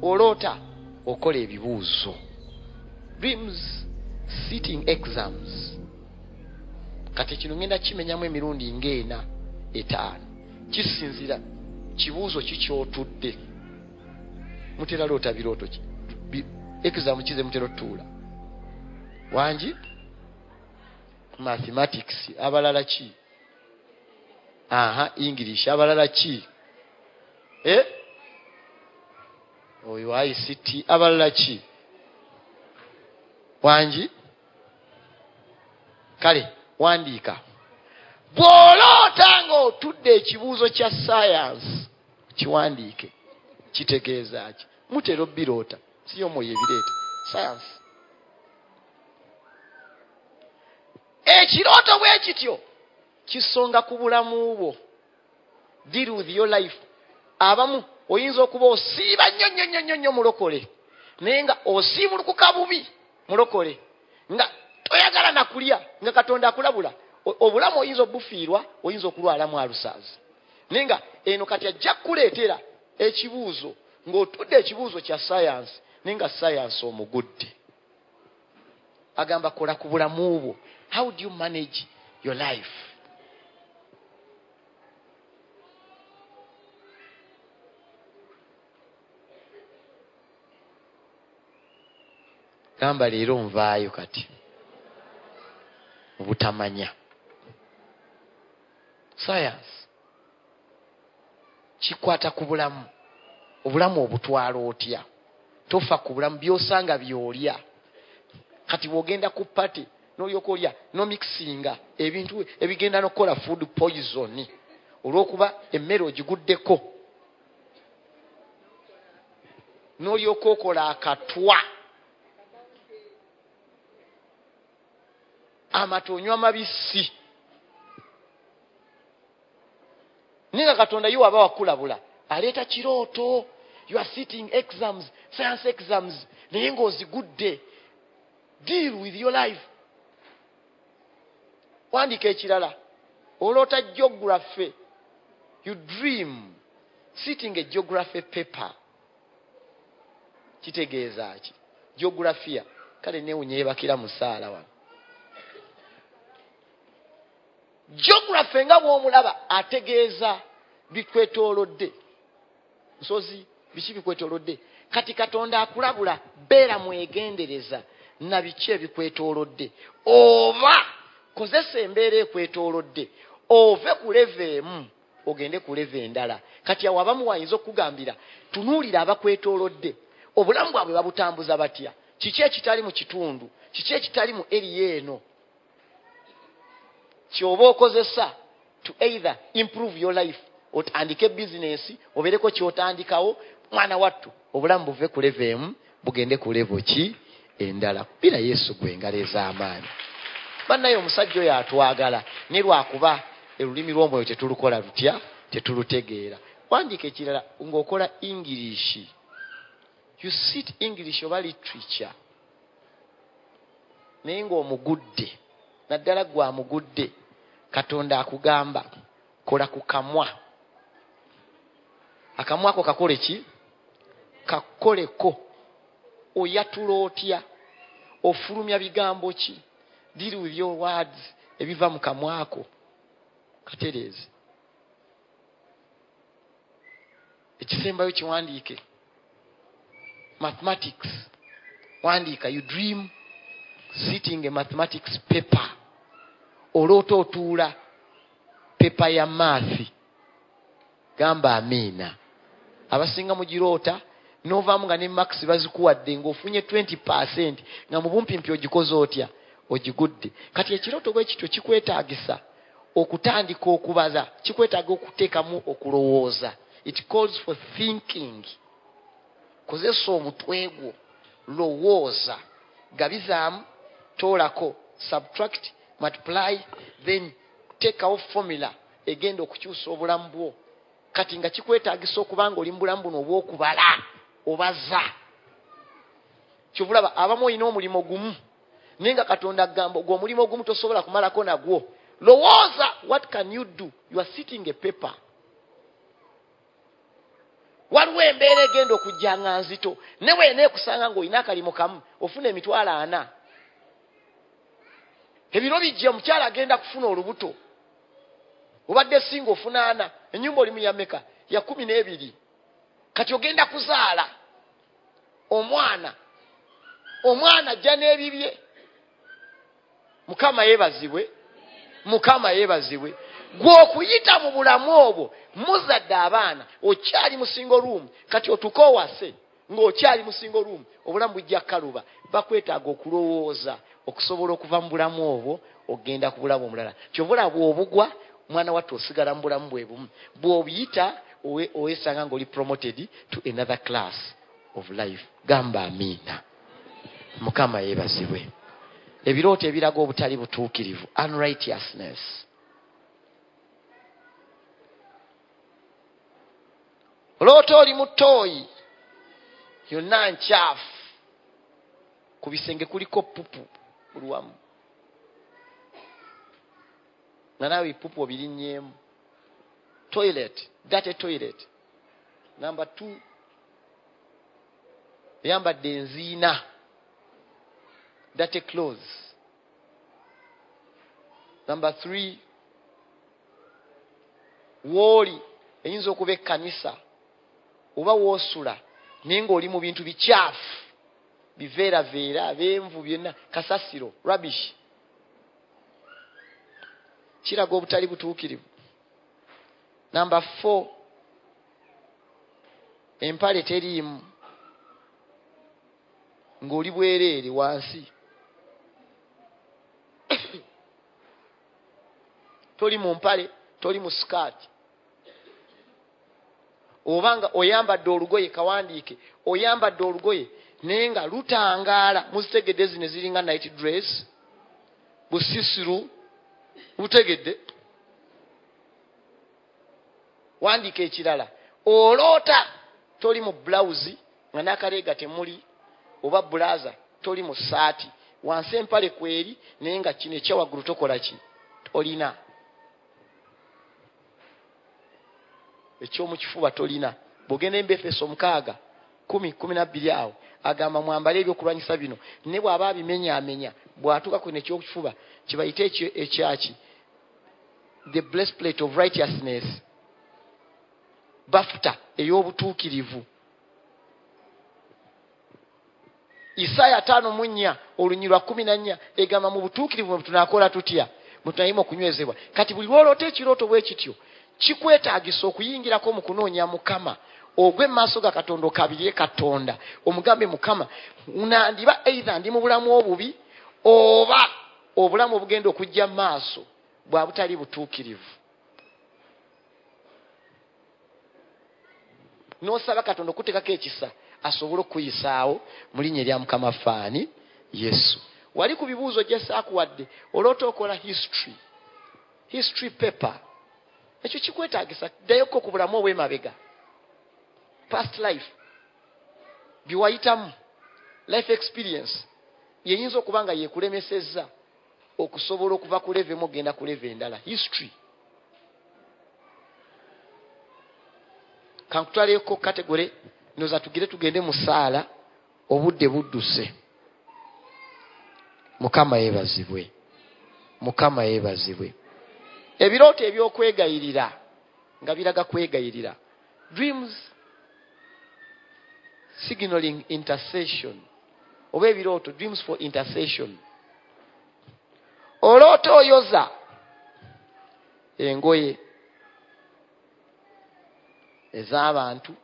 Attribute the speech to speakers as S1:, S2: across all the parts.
S1: olota okola ebibuuzo. Dreams sitting exams. Kati kino ngenda kimenyamu emirundi ng'ena etaano. Kisinzira kibuuzo kikyotudde. Mutera loota birooto ki? Exam kize mutera tuula. Wanji mathematics, abalala ki? English, abalala ki? Oyo ICT, abalala ki? Wanji kale wandiika. Bw'oloota ng'otudde ekibuuzo kya science kiwandiike. Kitegeeza ki? Mutera biroota, siyo moyo ebireeta science. Ekirooto bwe kityo kisonga ku bulamu bwo. Deal with your life. Abamu oyinza okuba osiiba nnyo mulokole, naye nga osiibulukuka bubi mulokole, nga toyagala na kulya, nga Katonda akulabula. Obulamu oyinza obufiirwa, oyinza okulwalamu alusaazi. Naye nga eno kati ajja kukuleetera ekibuuzo ng'otudde ekibuuzo kya science, naye nga science omugudde. Agamba kola ku bulamu bwo. How do you manage your life? Gamba leero nvaayo kati obutamanya. Science kikwata ku bulamu. Obulamu obutwala otya? Tofa ku bulamu byosanga byolya. Kati bw'ogenda ku party n'olyoka olya no mixinga ebintu ebigenda n'okukola food poison olw'okuba emmere ogiguddeko, n'olyoka okola akatwa, amatonywa amabisi. Ninga Katonda yo aba wakulabula aleeta kirooto. You are sitting exams, science exams, naye ng'ozigudde. Deal with your life. Wandika ekirala. Olota geography. You dream sitting a geography paper. Kitegeeza ki? Geography. Kale neewunyebakira musaala wano. Geography nga bw'omulaba ategeeza bikwetoolodde. Nsozi biki bikwetoolodde. Kati Katonda akulabula beera mwegendereza na biki ebikwetoolodde. Oba kozesa embeera ekwetoolodde. Ove ku level emu ogende ku level endala. Kati awo abamu wayinza okugambira tunuulira abakwetoolodde. Obulamu bwabwe babutambuza batya? Kiki ekitali mu kitundu? Kiki ekitali mu area eno? Kyoba okozesa to either improve your life, otandike business, obereko kyotandikawo, mwana wattu obulamu buve ku level emu bugende ku level ki endala. Bila Yesu gwengalo ez'amaanyi. Bannaye omusajja oyo atwagala ne lwakuba olulimi lw'omwoyo tetulukola lutya, tetulutegeera. Wandika ekirala ng'okola English. You sit English oba literature. Naye ng'omugudde, naddala gwa mugudde, Katonda akugamba kola ku kamwa. Akamwa ako kakole ki? Kakoleko. Oyatula otya? Ofulumya bigambo ki? Deal with your words ebiva mu kamwa ako. Katereezi. Ekisembayo kiwandiike. Mathematics. Wandiika. You dream sitting a mathematics paper. Olota otuula paper ya mathi. Gamba amiina. Abasinga mu giroota novaamu nga ne max bazikuwadde ng'ofunye 20% nga mu bumpimpi ogikoze otya? Ogigudde. Kati ekirooto bwe kityo kikwetaagisa okutandika okubaza, kikwetaaga okuteekamu okulowooza. It calls for thinking. Kozesa omutwe gwo, lowooza, gabizaamu, toolako, subtract, multiply, then take out formula egenda okukyusa obulamu bwo. Kati nga kikwetaagisa okubanga oli mu bulamu buno obw'okubala obaza. Kyovulaba abamu olina omulimu gumu naye nga Katonda agamba gw'omulimu ogumu tosobola kumalako nagwo. Lowooza, what can you do? You are sitting a paper. waliwo embeera egenda okujja nga nzito newe neekusanga ng'olina akalimu kamu ofuna emitwalo 4. ebiro bijja omukyala agenda kufuna olubuto obadde singa ofuna 4 ennyumba oli mu yameka ya 12 kati ogenda kuzaala omwana ajja n'ebibye. Mukama yeebazibwe gwe okuyita mu bulamu obwo muzadde abaana okyali mu single room kati otuko owase ng'okyali mu single room obulamu bujja kaluba bakwetaaga okulowooza okusobola okuva mu bulamu obwo ogenda ku bulamu omulala. Kyobula bw'obugwa mwana wattu osigala mu bulamu bwe bumu bw'obiyita owesanga ng'oli promoted to another class of life. Gamba amiina. Mukama yeebazibwe. Ebirooto ebiraga obutali butuukirivu, unrighteousness. Olooto oli mu ttooyi yonna nkyafu ku bisenge kuliko pupu bulwamu nga naawe pupu obirinnyeemu. Toilet, dirty toilet. Number 2, eyambadde enziina, dirty clothes. Number 3, wooli eyinza okuba ekkanisa oba woosula naye ng'oli mu bintu bikyafu biveeraveera benvu byonna kasasiro rubbish. Kiraga obutali butuukirivu. Number 4, empale teriimu ng'oli bwereere wansi toli mu mpale toli mu sikaati obanga oyambadde olugoye kawandiike oyambadde olugoye naye nga lutangaala muzitegedde zino ziringa night dress busisiru butegedde wandiika ekirala oloota toli mu blouse nga n'akaleega temuli oba bulaza toli mu saati wansi empale kweri naye nga kino ekyawaggulu tokola ki tolina ekyomukifuba tolina. Bw'ogenda Efeso 6:10-12 awo agamba mwambale ebyokulwanyisa bino ne bw'aba abimenyaamenya bw'atuuka ku ekyokukifuba kibayite ekyaki the breastplate of righteousness, bafuta ey'obutuukirivu. Isaya 5:4 olunyirwa 14 egamba mu butuukirivu mwe tunaakola tutya mutunayima okunywezebwa. Kati buli lwoloota ekirooto bwe kityo kikwetaagisa okuyingirako mu kunoonya Mukama ogwe maaso ga Katonda okabirire Katonda omugambe Mukama unandiba either ndi mu bulamu obubi oba obulamu obugenda okujja maaso bwa butali butuukirivu. N'osaba Katonda okuteekako ekisa asobole okuyisaawo mu linnya erya Mukama faani Yesu. Wali ku bibuuzo gye saakuwadde olooto okola history paper ekyo kikwetaagisa ddayoko ku bulamu obw'emabega past life byewayitamu life experience yeyinza okuba nga yeekulemesezza okusobola okuva ku leve emu ogenda ku leve endala. History kankutwaleko kategore ndoza tugende mu ssaala obudde budduse. Mukama yeebazibwe. Mukama yeebazibwe. Ebirooto ebyokwegayirira nga biraga kwegayirira. Dreams signaling intercession. Oba ebirooto dreams for intercession. Olooto oyoza engoye ez'abantu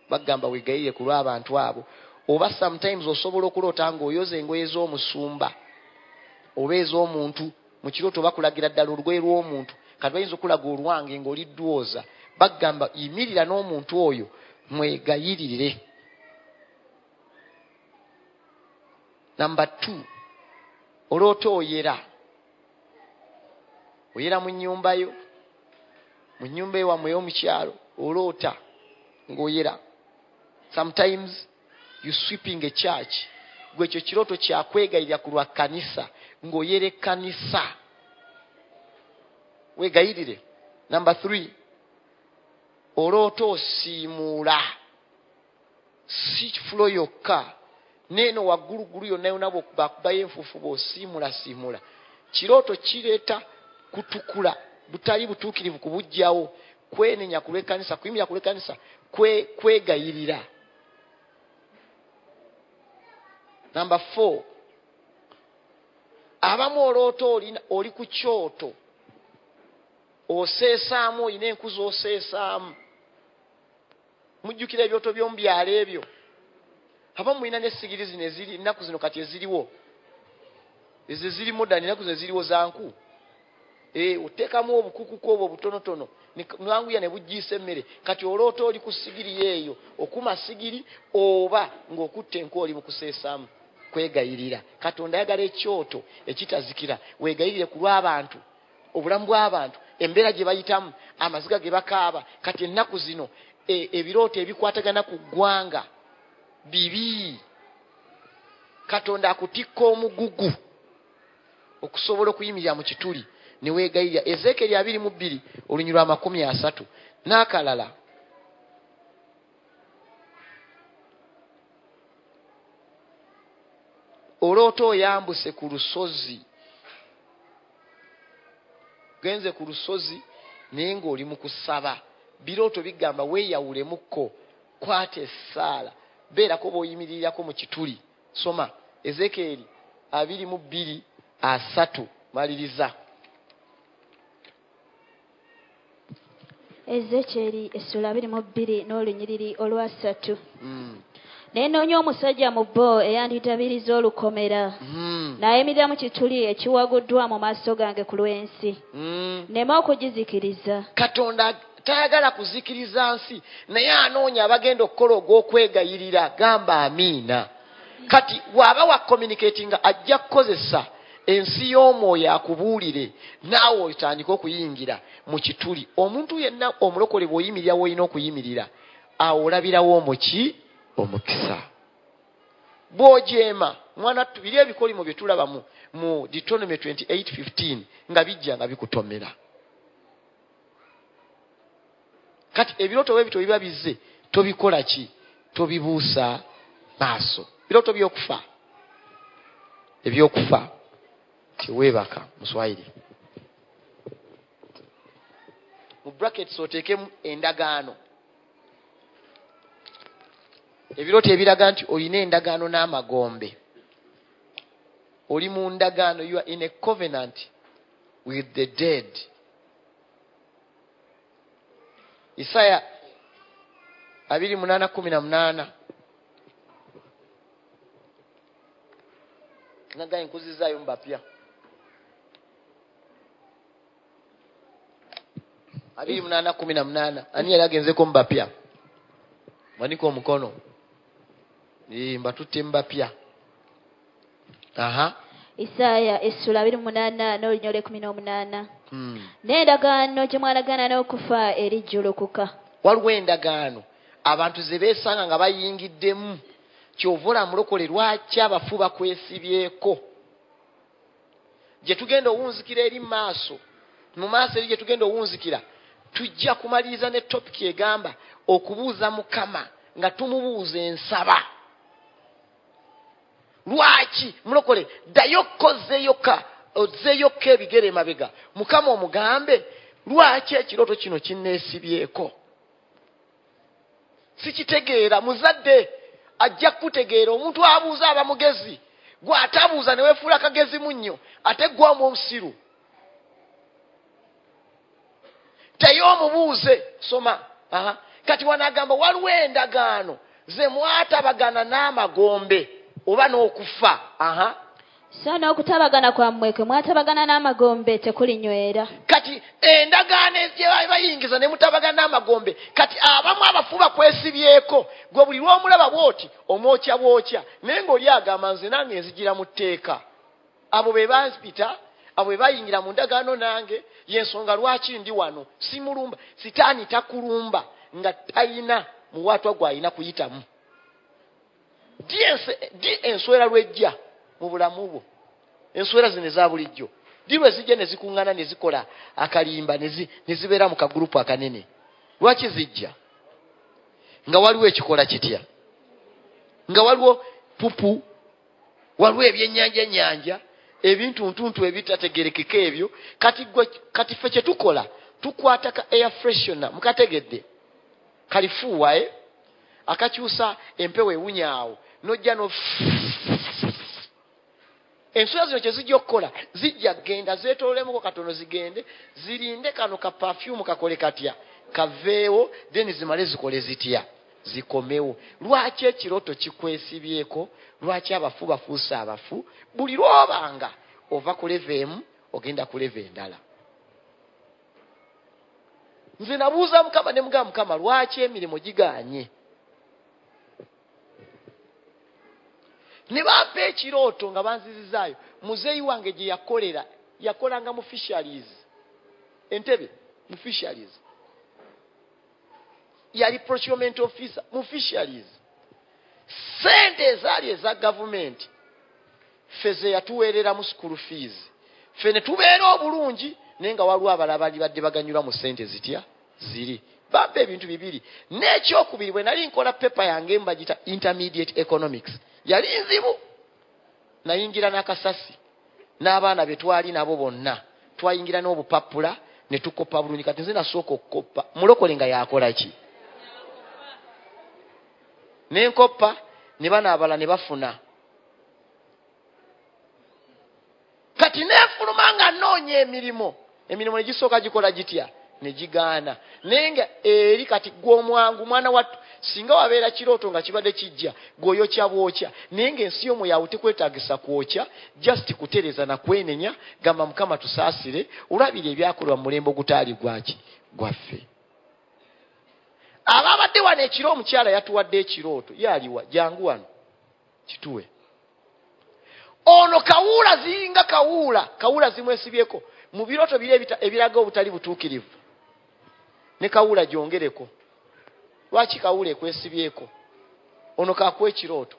S1: bagamba wegayirire ku lw'abantu abo, oba sometimes osobola okuloota ng'oyoza engoye z'omusumba oba ez'omuntu mu kirooto bakulagira ddala olugoye lw'omuntu kati bayinza okulaga olwange ng'oli ddwoza bagamba yimirira n'omuntu oyo mwegayirire. Number 2, olooto oyera mu nnyumba yo, mu nnyumba ewammwe ey'omukyalo oloota ng'oyera. Sometimes you sweeping a church. Gwe ekyo kirooto kyakwegayirira ku lwa kkanisa ng'oyera ekkanisa wegayirire. Number 3, olooto osiimuula si flow yokka neno waggulu gulu yonna yonna bakubayo enfuufu bw'osiimula kirooto kireeta kutukula butali butuukirivu kubujjawo kwenenya ku lw'ekkanisa kuyimira ku lw'ekkanisa kwegayirira. Number 4, abamu olooto oli ku kyoto oseesaamu olina enku z'oseesaamu. Mujjukira ebyoto by'omu byalo ebyo. Abamu mulina n'essigiri zino eziri ennaku zino kati eziriwo ezo ziri modern ennaku zino eziriwo za nku. Oteekamu obukukuku obwo butonotono nwanguya ne buggiisa emmere. Kati olooto oli ku sigiri eyo okuma sigiri oba ng'okutta enku oli mu kuseesaamu. Kwegayirira. Katonda ayagala ekyoto ekitazikira. Weegayirire ku lw'abantu, obulamu bw'abantu, embeera gye bayitamu, amaziga ge bakaaba. Kati ennaku zino ebirooto ebikwatagana ku ggwanga bibi. Katonda akutikka omugugu okusobola okuyimirira mu kituli ne weegayirira. Ezeekeri 22 olunyirwa 30 n'akalala. Olooto oyambuse ku lusozi. Genze ku lusozi naye ng'oli mu kusaba. Birooto bigamba weeyawulemukko, kwata essaala, beerako bw'oyimirirako mu kituli. Soma Ezeekeri 22:3 maliriza.
S2: Ezeekeri 22 n'olunyiriri olwa 3. Nenoonya omusajja mu bbo eyanditabiriza olukomera. Nayimirira mu kituli ekiwaguddwa mu maaso gange ku lw'ensi. Nema okugizikiriza.
S1: Katonda tayagala kuzikiriza nsi naye anoonya abagenda okukola ogw'okwegayirira. Gamba amiina. Kati waba wa communicatinga ajja kukozesa ensi y'omwoyo akubuulire naawe otandike okuyingira mu kituli. Omuntu yenna omulokole bw'oyimirira w'olina okuyimirira awo olabirawo omuki omukisa. Bw'ojeema mwana biri ebikolimo bye tulaba mu Deuteronomy 28:15 nga bijja nga bikutomera. Kati ebirooto bwe bito biba bizze tobikola ki? Tobibuusa maaso. Birooto by'okufa. Ebyokufa teweebaka mu Swahili. Mu brackets oteekemu endagaano. Ebirooto ebiraga nti olina endagaano n'amagombe. Oli mu ndagaano, you are in a covenant with the dead. Isaya 28:18 nagaye nkuzizaayo mbapya. 28:18 ani yali agenzeko mbapya? Manika omukono. Mbatutte mbapya.
S2: Isaya 28 n'olunyiriri 18. N'endagaano gye mwalagaana n'okufa erijjulukuka.
S1: Waliwo endagaano abantu ze beesanga nga bayingiddemu. Kyovula mulokole lwaki abafu bakwesibyeko. Gye tugenda owunzikira eri maaso, mu maaso eri gye tugenda owunzikira, tujja kumaliriza ne topiki egamba okubuuza Mukama nga tumubuuza ensaba. Lwaki mulokole ddayo kozeeyoka ozeeyoka ebigere mabega Mukama omugambe lwaki ekirooto kino kinneesibyeko. Sikitegeera muzadde ajja kutegeera. Omuntu abuuza aba mugezi, gwe atabuuza ne weefuula kagezi munnyo ate gwamu omusiru. Tayo omubuuze. Soma. Kati wanagamba waliwo endagaano ze mwatabagana n'amagombe oba n'okufa.
S2: So n'okutabagana kwammwe kwe mwatabagana n'amagombe tekulinywera. Kati
S1: endagaano gye bayingiza ne mutabagana n'amagombe, kati abamu abafu bakwesibyeko. Gwe buli lw'omulaba bw'oti omwokya bwokya naye ng'oli agamba nze nange nzigira mu tteeka. Abo be bampita, abo be bayingira mu ndagaano nange, y'ensonga lwaki ndi wano. Simulumba. Sitaani takulumba nga talina muwaatwa gw'alina kuyitamu. Di enswera lwejja mu bulamu bwo. Enswera zino eza bulijjo di lwe zijja ne zikuŋŋaana ne zikola akalimba ne zibeera mu kagurupu akanene. Lwaki zijja? Nga waliwo ekikola kitya? nga waliwo pupu waliwo ebyennyanja ebintu ntuntu ebitategerekeka ebyo. Kati ffe kye tukola tukwata ka air freshener mukategedde kalifuuwa akakyusa empewo ewunyaawo nojja no ensula zino kye zijja okukola zijja genda zeetolemuko katono zigende zirinde kano ka perfume kakole katya kaveewo then zimale zikole zitya zikomewo. Lwaki ekirooto kikwesibyeko? Lwaki abafu bafuusa abafu? Buli lwobanga ova ku leve emu ogenda ku leve endala. Nze nabuuza Mukama ne mugamba Mukama lwaki emirimu giganye? Ne bampa ekirooto nga banzizizaayo. Muzeeyi wange gye yakolanga mu fisheries Entebbe mu fisheries. Yali procurement officer mu fisheries. Sente ezaali eza gavumenti ffe ze yatuweerera mu school fees. Ffe ne tubeera obulungi naye nga waliwo abalala bali badde baganyulwa mu sente zitya ziri. Bampa ebintu bibiri. N'ekyokubiri bwe nali nkola pepa yange mbagita intermediate economics yali nzibu. Nayingira n'akasasi n'abaana be twali nabo bonna twayingira n'obupapula ne tukoppa bulungi. Kati nze nasooka okukoppa mulokole nga yakola ki? Nenkoppa ne bana abala ne bafuna. Kati nefuluma nga nnoonya emirimu ne gisooka gikola gitya ne gigaana. Naye nga eri kati gw'omwangu mwana wattu singa wabeera kirooto nga kibadde kijja gw'oyokya bwokya naye ng'ensi y'omwo yawe tekwetaagisa kwokya just kutereeza na kwenenya gamba Mukama tusaasire olabira ebyakolwa mu mulembe ogutaali gwaki gwaffe. Ababadde wano ekiro omukyala yatuwadde ekirooto yaliwa jangu wano kituwe. Ono kawuula ziringa kawuula zimwesibyeko mu birooto biri ebiraga obutali butuukirivu ne kawuula gyongereko. Lwaki kawuula ekwesibyeko? Ono kakuwa ekirooto.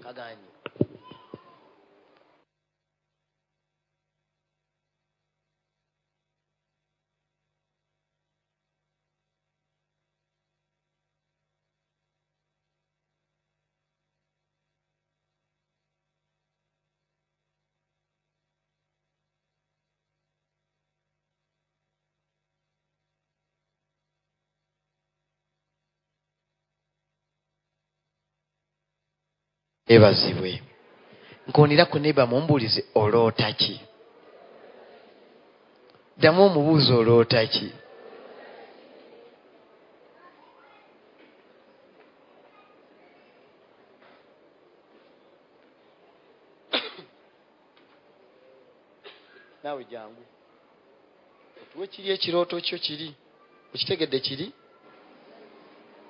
S1: Kaganyi ebazibwe. Nkonera ku neba mumbulize oloota ki? Ddamu omubuuzo oloota ki? Naawe jangu otuwe kiri ekirooto kyo kiri okitegedde kiri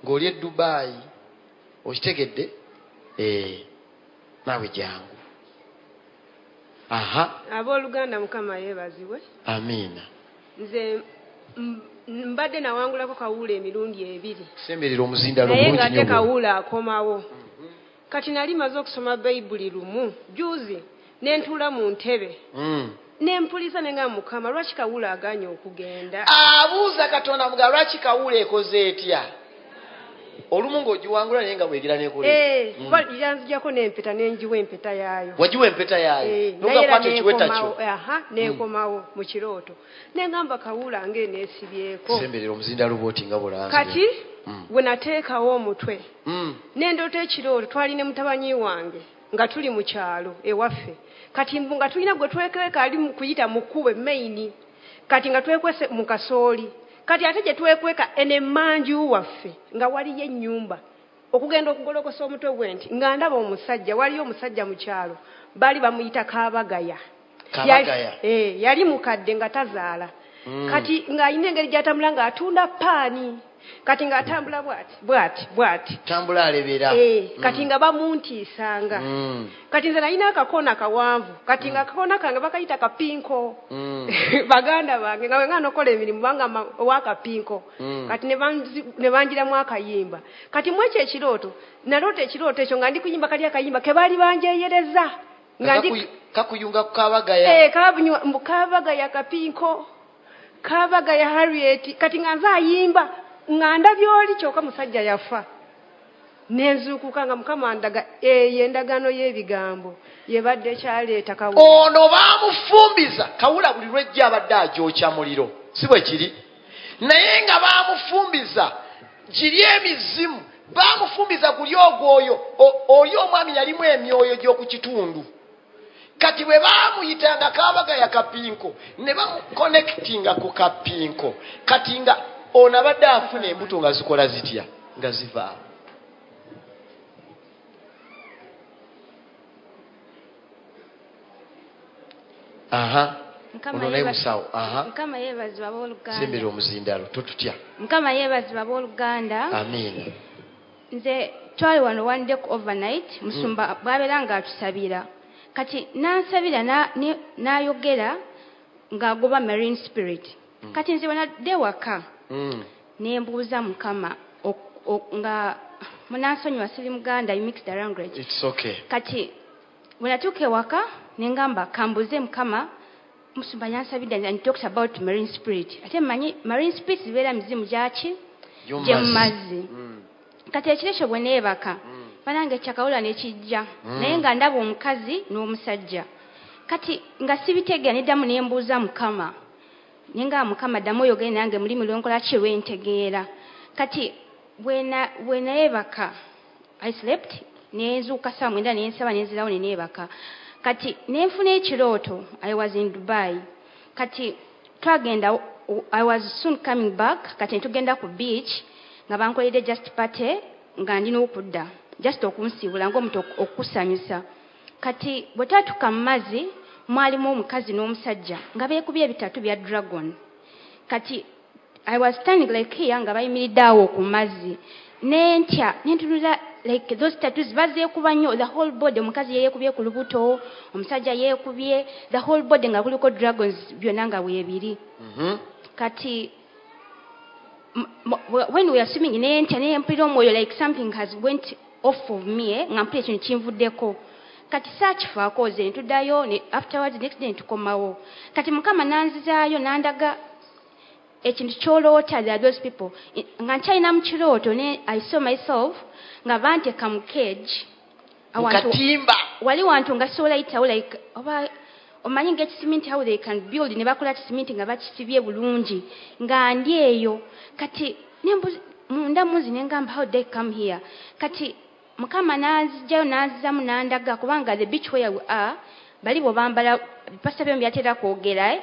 S1: ng'oli e Dubai okitegedde? Naawe jangu.
S3: Abooluganda Mukama yeebazibwe.
S1: Amiina.
S3: Nze mbadde nawangulako kawuula emirundi ebiri.
S1: Semberera omuzindalo bulungi nnyo.
S3: Naye ng'ate kawuula akomawo. Kati nali maze okusoma Bayibuli lumu juzi ne ntuula mu ntebe. Nempulisa nenga Mukama lwaki kawuula aganye okugenda?
S1: Abuuza Katonda muga lwaki kawuula ekoze etya? Olumu ng'ogiwangula naye nga bwegira n'ekola.
S3: Yanzijako n'empeta nenjiwa empeta yaayo.
S1: Wagiwa empeta yaayo? N'ogakwata ekiweta kyo?
S3: N'ekomawo mu kirooto. N'engamba kawuula ng'eneesibyeko.
S1: Semberera omuzindalo bw'oti nga bulanze.
S3: Kati bwe nateekawo omutwe n'endoota ekirooto twali ne mutabanyi wange nga tuli mu kyalo ewaffe. Kati nga tulina gwe twekweka ali mu kuyita mu kkubo emaini. Kati nga twekwese mu kasooli. Kati ate gye twekweka enemmanju waffe nga waliyo ennyumba okugenda okugolokosa omutwe gwe nti nga ndaba omusajja waliyo omusajja mu kyalo baali bamuyita Kaabagaya. Yali mukadde nga tazaala. Kati ng'alina engeri gy'atambula ng'atunda paani. Kati ng'atambula bw'ati.
S1: Tambula alebera.
S3: Kati nga bamuntiisanga. Kati nze nalina akakoona kawanvu. Kati nga akakoona kange bakayita kapinko. Baganda bange nga wenga nokola emirimu banga owakapinko. Kati ne banjiramu akayimba. Kati mu ekyo ekirooto naloota ekirooto ekyo nga ndi kuyimba kali akayimba ke baali banjeeyereza
S1: kakuyunga kukabagaya
S3: kabagaya Kapinko kabagaya Harriet kati nga nze ayimba nga ndabye oli kyokka musajja yafa nezuukuka nga Mukama andaga endagano y'ebigambo yebadde kyaleeta kawo
S1: ono baamufumbiza kawula buli lwejja abadde ajookya muliro si bwe kiri naye nga baamufumbiza giri emizimu baamufumbiza guli ogwoyo oli omwami yalimu emyoyo gy'oku kitundu kati bwe baamuyitanga kabagaya Kapinko ne bamuconnectinga ku Kapinko kati nga ono abadde afuna embuto nga zikola zitya nga zivaawo.
S2: Mukama yeebazibwa abooluganda.
S1: Sembera omuzindalo totutya.
S2: Mukama yeebazibwa abooluganda.
S1: Amiina.
S2: Nze twali wano one day overnight musumba bwabeera nga atusabira kati nansabira n'ayogera ng'agoba marine spirit kati nze wanadde waka nembuuza Mukama nga munansonyiwa siri Muganda you mix the language.
S1: It's okay.
S2: Kati bwenatuuka ewaka nengamba kambuze Mukama musumba yansabidde and talks about marine spirit ate manyi marine spirit zibeera mizimu gyaki gye mu mazzi kati ekiro bwe neebaka banange ekyakawula nekijja naye nga ndaba omukazi n'omusajja kati nga sibitegeera neddamu nembuuza Mukama nenga Mukama ddamu oyogere nange mulimi lwenkola ki lwentegeera kati bwe nayeebaka I slept nenzuuka saa 9 nensaba nenzirawo neneebaka kati nenfuna ekirooto I was in Dubai kati twagenda I was soon coming back kati netugenda ku beach nga bankoledde just party nga ndina okudda just okunsiibula ng'omuntu okukusanyusa kati bwe twatuuka mu mazzi mwalimu omukazi n'omusajja nga beekubye ebitatu bya dragon kati I was standing like here nga bayimiridde awo ku mazzi nentya nentunula like those tattoos bazeekuba nnyo the whole body omukazi yeekubye ku lubuto omusajja yeekubye the whole body nga kuliko dragons byonna nga weebiri kati when we are swimming nentya nempira omwoyo like something has went off of me nga mpira ekintu kinvuddeko kati saakifaako ze netuddayo afterwards next day netukomawo kati Mukama nanzizaayo nandaga ekintu kyoloota there those people nga nkyalina mu kirooto I saw myself nga banteeka mu cage
S1: katimba
S2: wali wantu nga solayitawo like oba omanyi ng'ekisiminti how they can build ne bakola kisiminti nga bakisibye bulungi nga ndi eyo kati munda munzi nengamba how they come here kati Mukama nanzijjayo nanzizamu nandaga kubanga the beach where we are bali bo bambala bipasa byombi byatera kwogera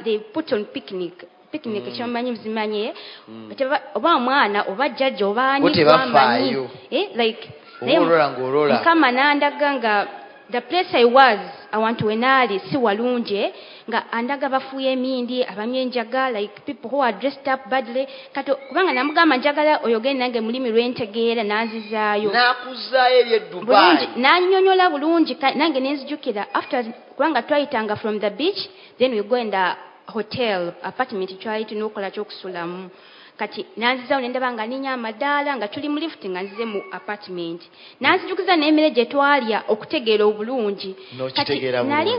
S2: they put on picnic ekyamanyi muzimanye oba mwana oba jjajja oba ani
S1: bwamanyi
S2: like
S1: Mukama
S2: nandaga nga the place I was awantu wenaali si walungi nga andaga bafuye emindi abamye enjaga like people who are dressed up badly kati kubanga namugamba njagala oyogere nange mulimi lwentegeera nanzizaayo
S1: nakuzaayo eri Dubai
S2: nanyonyola bulungi nange nenzijukira after kubanga twayitanga from the beach then we go in the hotel apartment twayita n'okola ky'okusulamu kati nanzizaawo nendaba nga ninya amadaala nga tuli mu lift nga nzize mu apartment nanzijukiza n'emmere gye twalya okutegeera obulungi kati nali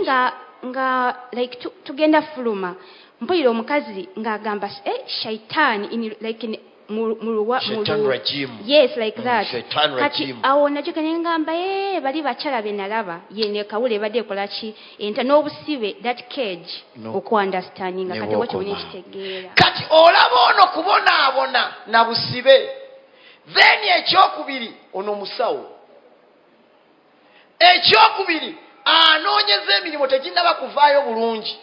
S2: nga like tugenda fuluma mpulira omukazi ng'agamba shaitaani like yes like that kati awo najoka nengamba bali bakyala be nalaba yene kawule badde ekola ki enta n'obusibe that cage okuunderstandinga kati wakyo nekitegeera
S1: kati olaba ono kubonaabona na busibe then ekyokubiri ono musawo ekyokubiri anoonyeza emirimu teginnaba kuvaayo bulungi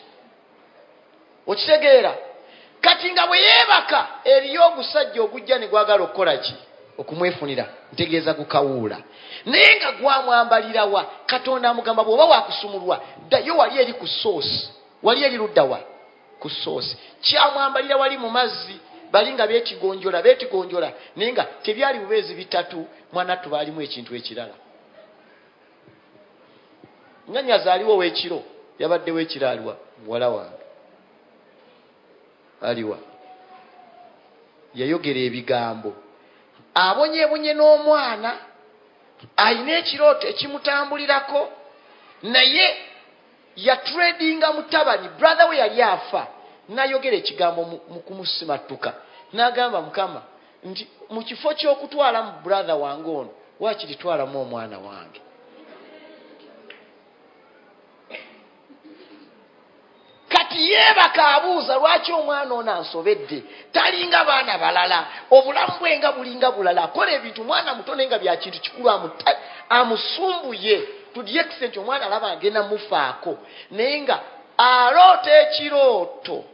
S1: okitegeera kati nga bwe yeebaka eriyo ogusajja ogujja ne gwagala okukola ki okumwefunira ntegeeza gukawuula naye nga gwamwambalirawa Katonda amugamba bw'oba waakusumulwa ddayo wali eri ku soosi wali eri luddawa ku soosi kyamwambalira wali mu mazzi bali nga beetigonjola naye nga tebyali bubeezi bitatu mwanattu baalimu ekintu ekirala nga nyazaaliwo ow'ekiro yabaddewo ekiro aliwa muwala wange aliwa yayogera ebigambo abonyeebonye n'omwana alina ekirooto ekimutambulirako naye yatradinga mutabani brother we yali afa nayogera ekigambo mu kumusimattuka n'agamba Mukama nti mu kifo ky'okutwala mu brother wange ono wakiritwalamu omwana wange. Kati yeebaka abuuza lwaki omwana ono ansobedde talinga baana balala obulamu bwe nga bulinga bulala akola ebintu mwana mutone nga bya kintu kikulu amusumbuye to the extent omwana alaba agenda mufaako naye nga aloota ekirooto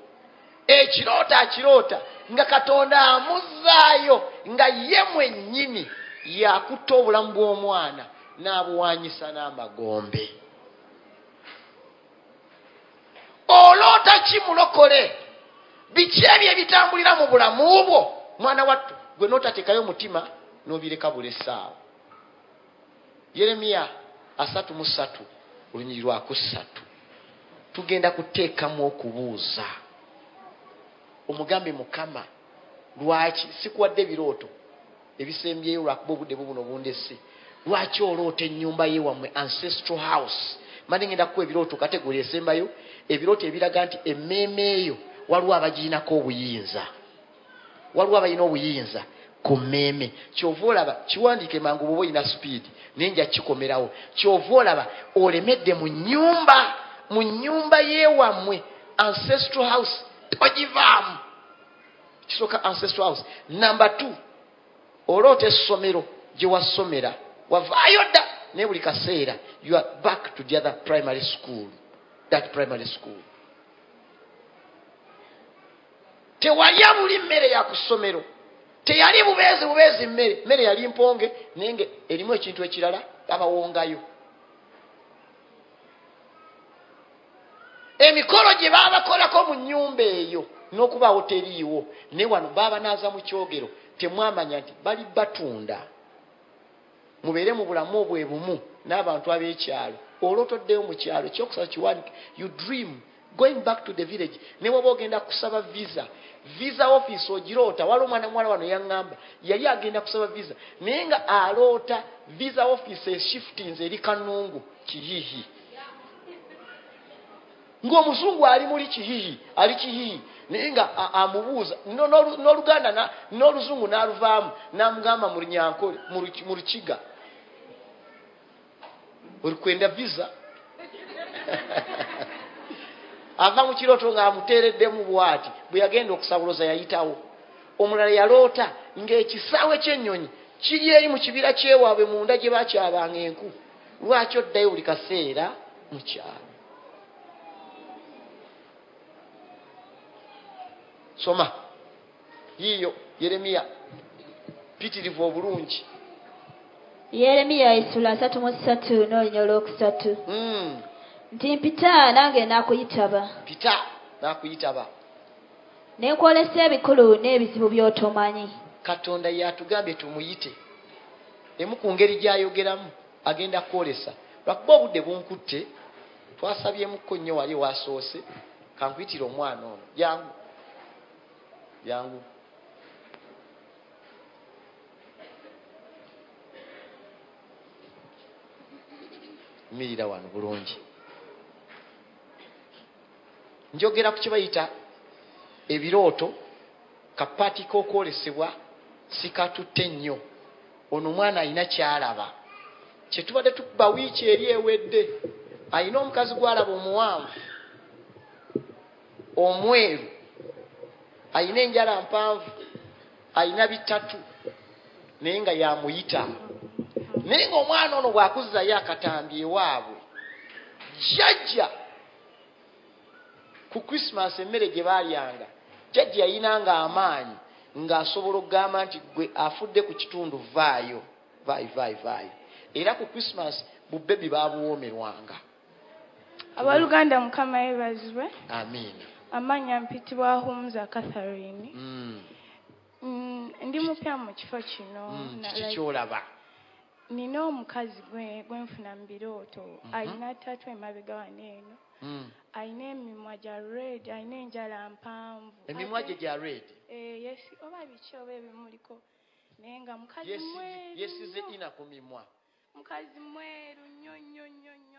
S1: nga Katonda amuzzaayo nga ye mwennyini yakutta obulamu bw'omwana n'abuwanyisa n'amagombe. Oloota kimulokole biki ebyo ebitambulira mu bulamu bwo mwana wattu gwe n'otateekayo mutima n'obireka bulesaawo. Yeremiya 33 olunyiri lwa 3 tugenda kuteekamu okubuuza omugambe Mukama lwaki sikuwadde birooto ebisembyeyo lwakuba obudde buno bundese lwaki oloota ennyumba ye wammwe ancestral house mani ngenda kuwa ebirooto kategori esembayo ebirooto ebiraga nti emmeeme eyo waliwo abagiinako obuyinza waliwo abalina obuyinza ku mmeeme kyova olaba kiwandiike mangu bwoba olina speed naye nja kikomerawo kyova olaba olemedde mu nnyumba yewammwe ancestral house ogivaamu kisooka ancestral house. Number 2 oloota essomero gye wasomera wavaayo dda naye buli kaseera you are back to the other primary school. That primary school tewalya buli mmere ya ku ssomero teyali bubeezi mmere yali mponge naye erimu ekintu ekirala abawongayo. Emikolo gye baabakolako mu nnyumba eyo n'okubaawo teriiwo naye wano baaba naaza mu kyogero temwamanya nti bali batunda. Mubeere mu bulamu obwe bumu n'abantu ab'ekyalo olotoddeyo mu kyalo ekyokusaba kiwanike you dream going back to the village ne waba ogenda kusaba visa office ogiroota. Waliwo omwana muwala wano yaŋŋamba yali agenda kusaba visa naye nga aloota visa office eshiftinze eri Kanungu Kihihi ng'omuzungu ali muli Kihihi naye nga amubuuza n'Oluganda n'Oluzungu n'aluvaamu n'amugamba mu Runyankole mu Lukiga olikwenda visa ava mu kirooto ng'amuteereddemu bw'ati bwe yagenda okusabuloza yayitawo. Omulala yaloota ng'ekisaawe ky'ennyonyi kiri eri mu kibira kyewaabwe munda gye bakyabanga enku. Lwaki oddayo buli kaseera mu kyalo? Soma yiyo Yeremiya pitirivu obulungi.
S2: Yeremiya essula 33 n'olunyiri olwokusatu. Nti mpita nange nakuyitaba. Ne nkwolesa ebikulu n'ebizibu by'otomanyi.
S1: Katonda yatugambye tumuyite. Emu ku ngeri gy'ayogeramu agenda kwolesa. Lwakuba obudde bunkutte twasabyemukko nnyo wali wasoose kankuyitira omwana ono jangu. Mirira wano bulungi. Njogera ku kye bayita ebirooto kapaati k'okwolesebwa sikatutte nnyo. Ono omwana alina kyalaba kye tubadde tukuba wiiki eri ewedde. Alina omukazi gw'alaba omuwanvu omweru, alina enjala mpanvu, alina bitatu naye nga yamuyita. Naye ng'omwana ono bw'akuzzayo akatambi ewaabwe jjajja ku Christmas emmere gye baalyanga jjajja yayinanga amaanyi ng'asobola okugamba nti gwe afudde ku kitundu vaayo. Era ku Christmas bubbebi baabuwoomerwanga.
S4: Abaluganda Mukama yeebazibwe.
S1: Amiina.
S4: Amanya mpitibwa Humza Catherine. Ndi mupya mu kifo kino.
S1: Kiki ky'olaba?
S4: Nina omukazi gwenfuna mu birooto. Alina ttatu emabega wano eno. Alina emimwa gya red, alina enjala mpanvu.
S1: Emimwa gye gya red?
S4: Yes, oba biki oba ebimuliko. Naye nga mukazi mweru.
S1: Yesize ina ku mimwa.
S4: Mukazi mweru nnyo nnyo nnyo.